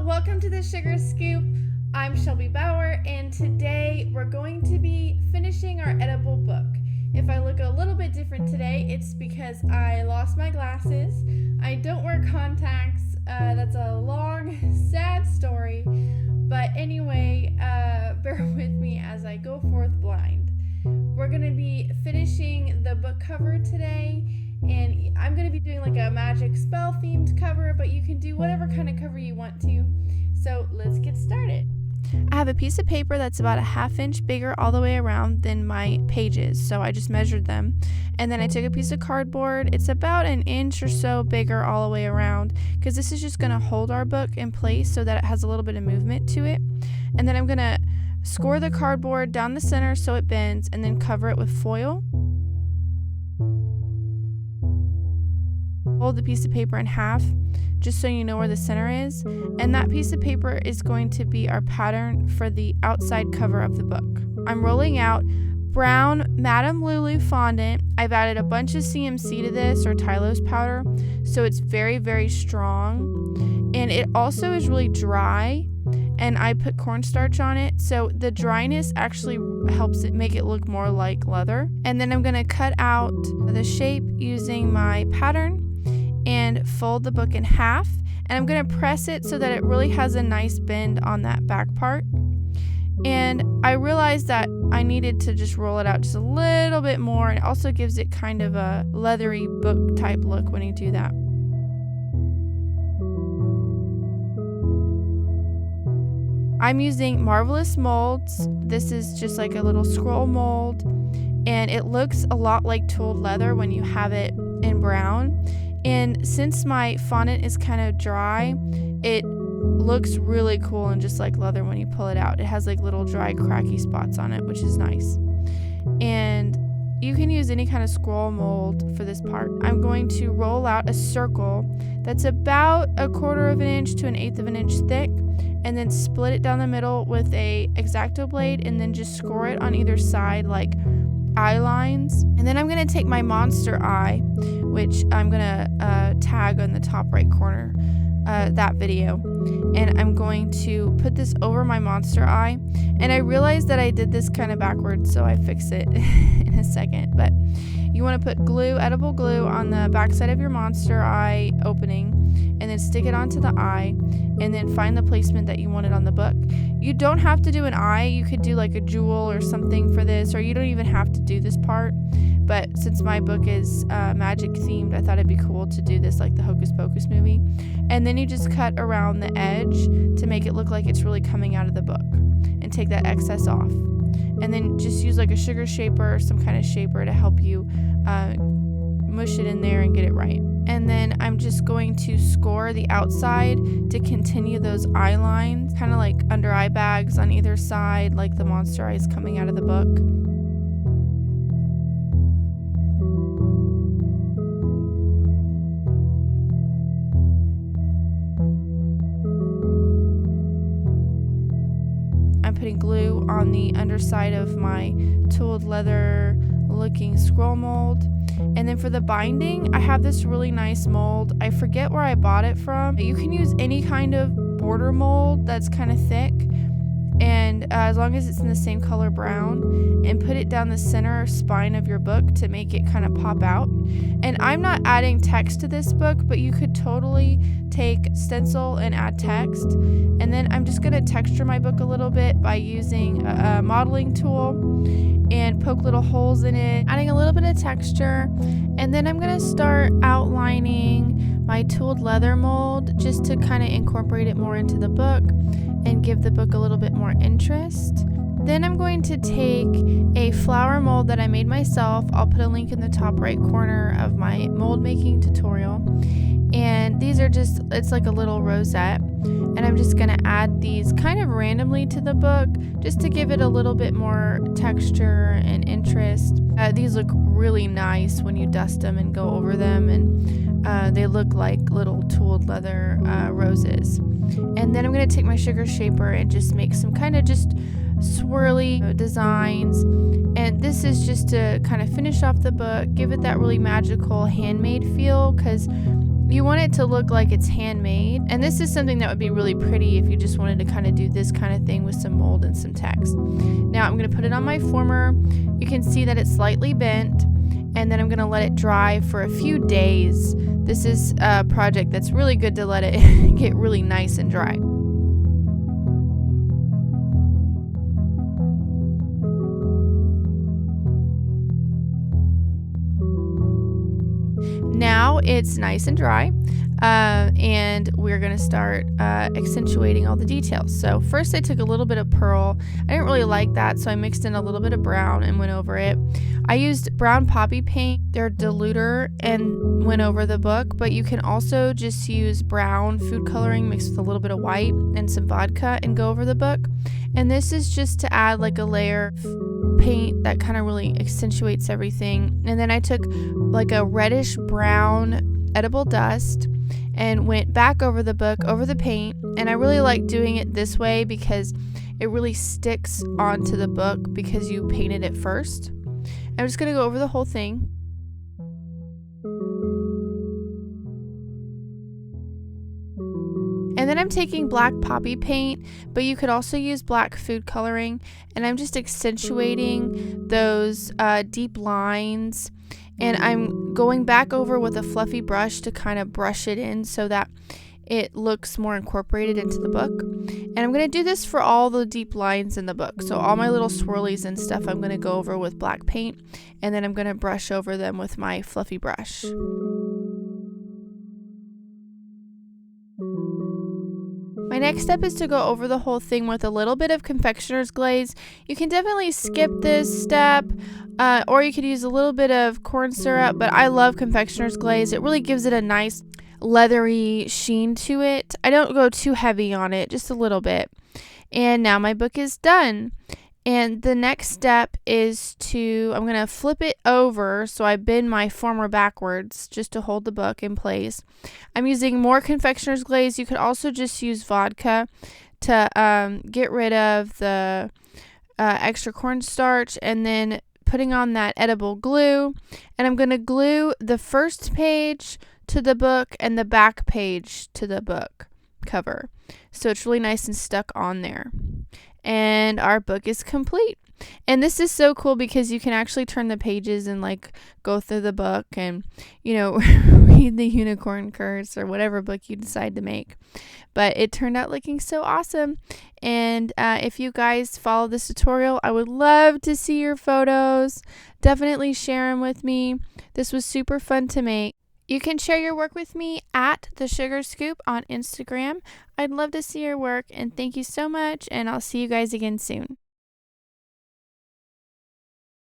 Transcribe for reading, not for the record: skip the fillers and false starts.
Welcome to the Sugar Scoop. I'm Shelby Bauer, and today we're going to be finishing our edible book. If I look a little bit different today, it's because I lost my glasses. I don't wear contacts. That's a long, sad story. But anyway, bear with me as I go forth blind. We're going to be finishing the book cover today, and I'm going to be doing like a magic spell themed cover, but you can do whatever kind of cover you want to. So let's get started. I have a piece of paper that's about a 1/2 inch bigger all the way around than my pages, so I just measured them. And then I took a piece of cardboard. It's about 1 inch or so bigger all the way around, because this is just going to hold our book in place so that it has a little bit of movement to it. And then I'm going to score the cardboard down the center so it bends, and then cover it with foil. Fold the piece of paper in half just so you know where the center is, and that piece of paper is going to be our pattern for the outside cover of the book. I'm rolling out brown Madame Lulu fondant. I've added a bunch of CMC to this, or Tylose powder, so it's very, very strong, and it also is really dry, and I put cornstarch on it, so the dryness actually helps it make it look more like leather. And then I'm going to cut out the shape using my pattern and fold the book in half, and I'm going to press it so that it really has a nice bend on that back part. And I realized that I needed to just roll it out just a little bit more. It also gives it kind of a leathery book type look when you do that. I'm using Marvelous Molds. This is just like a little scroll mold, and it looks a lot like tooled leather when you have it in brown. And since my fondant is kind of dry, it looks really cool and just like leather when you pull it out. It has like little dry cracky spots on it, which is nice. And you can use any kind of scroll mold for this part. I'm going to roll out a circle that's about 1/4 of an inch to 1/8 of an inch thick, and then split it down the middle with a X-Acto blade, and then just score it on either side like eye lines. And then I'm going to take my monster eye, which I'm going to tag on the top right corner, that video, and I'm going to put this over my monster eye. And I realized that I did this kind of backwards, so I fix it in a second. But you want to put glue, edible glue, on the backside of your monster eye opening, and then stick it onto the eye, and then find the placement that you want it on the book. You don't have to do an eye. You could do like a jewel or something for this, or you don't even have to do this part. But since my book is magic themed, I thought it'd be cool to do this like the Hocus Pocus movie. And then you just cut around the edge to make it look like it's really coming out of the book, and take that excess off. And then just use like a sugar shaper or some kind of shaper to help you mush it in there and get it right. And then I'm just going to score the outside to continue those eye lines, kind of like under eye bags on either side, like the monster eyes coming out of the book. I'm putting glue on the underside of my tooled leather looking scroll mold. And then for the binding, I have this really nice mold. I forget where I bought it from. You can use any kind of border mold that's kind of thick, and as long as it's in the same color brown, and put it down the center spine of your book to make it kind of pop out. And I'm not adding text to this book, but you could totally take stencil and add text. And then I'm just going to texture my book a little bit by using a modeling tool and poke little holes in it, adding a little bit of texture. And then I'm going to start outlining my tooled leather mold just to kind of incorporate it more into the book and give the book a little bit more interest. Then I'm going to take a flower mold that I made myself. I'll put a link in the top right corner of my mold making tutorial. And these are just, it's like a little rosette. And I'm just going to add these kind of randomly to the book just to give it a little bit more texture and interest. These look really nice when you dust them and go over them, and they look like little tooled leather roses. And then I'm going to take my sugar shaper and just make some kind of just swirly designs. And this is just to kind of finish off the book, give it that really magical handmade feel, because You want it to look like it's handmade, and this is something that would be really pretty if you just wanted to kind of do this kind of thing with some mold and some text. Now I'm going to put it on my former. You can see that it's slightly bent, and then I'm going to let it dry for a few days. This is a project that's really good to let it get really nice and dry. Now it's nice and dry, and we're going to start accentuating all the details. So first I took a little bit of pearl. I didn't really like that, so I mixed in a little bit of brown and went over it. I used brown poppy paint, their diluter, and went over the book, but you can also just use brown food coloring mixed with a little bit of white and some vodka and go over the book. And this is just to add like a layer of paint that kind of really accentuates everything. And then I took like a reddish brown edible dust and went back over the book, over the paint. And I really like doing it this way because it really sticks onto the book because you painted it first. I'm just going to go over the whole thing. And then I'm taking black poppy paint, but you could also use black food coloring, and I'm just accentuating those deep lines, and I'm going back over with a fluffy brush to kind of brush it in so that it looks more incorporated into the book. And I'm going to do this for all the deep lines in the book. So all my little swirlies and stuff I'm going to go over with black paint, and then I'm going to brush over them with my fluffy brush. My next step is to go over the whole thing with a little bit of confectioner's glaze. You can definitely skip this step, or you could use a little bit of corn syrup, but I love confectioner's glaze. It really gives it a nice leathery sheen to it. I don't go too heavy on it, just a little bit. And now my book is done. And the next step is I'm going to flip it over so I bend my former backwards just to hold the book in place. I'm using more confectioner's glaze. You could also just use vodka to get rid of the extra cornstarch, and then putting on that edible glue. And I'm going to glue the first page to the book and the back page to the book cover, so it's really nice and stuck on there. And our book is complete. And this is so cool because you can actually turn the pages and like go through the book and, you know, read the unicorn curse or whatever book you decide to make. But it turned out looking so awesome. And if you guys follow this tutorial, I would love to see your photos. Definitely share them with me. This was super fun to make. You can share your work with me at The Sugar Scoop on Instagram. I'd love to see your work, and thank you so much, and I'll see you guys again soon.